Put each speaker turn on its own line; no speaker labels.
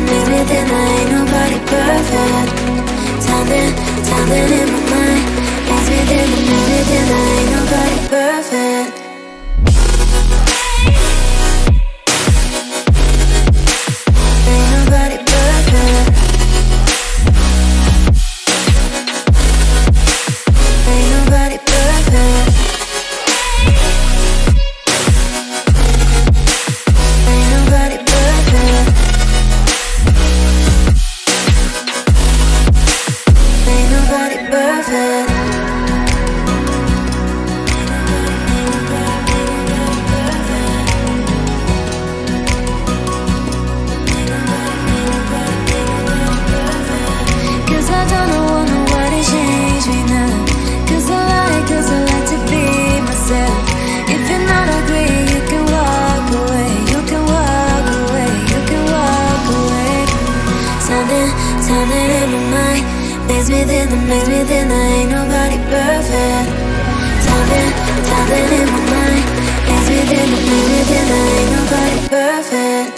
mix me then ain't nobody perfect. Something in my mind makes me then ain't nobody perfect. Ain't nobody perfect. Ain't nobody perfect. Ain't nobody perfect. Ain't nobody perfect. Cause I don't want nobody change me now. Cause I like to be myself. If you're not agree, you can walk away. You can walk away. You can walk away. Something in my mind makes me then ain't nobody perfect. Something in my mind makes me then ain't nobody perfect.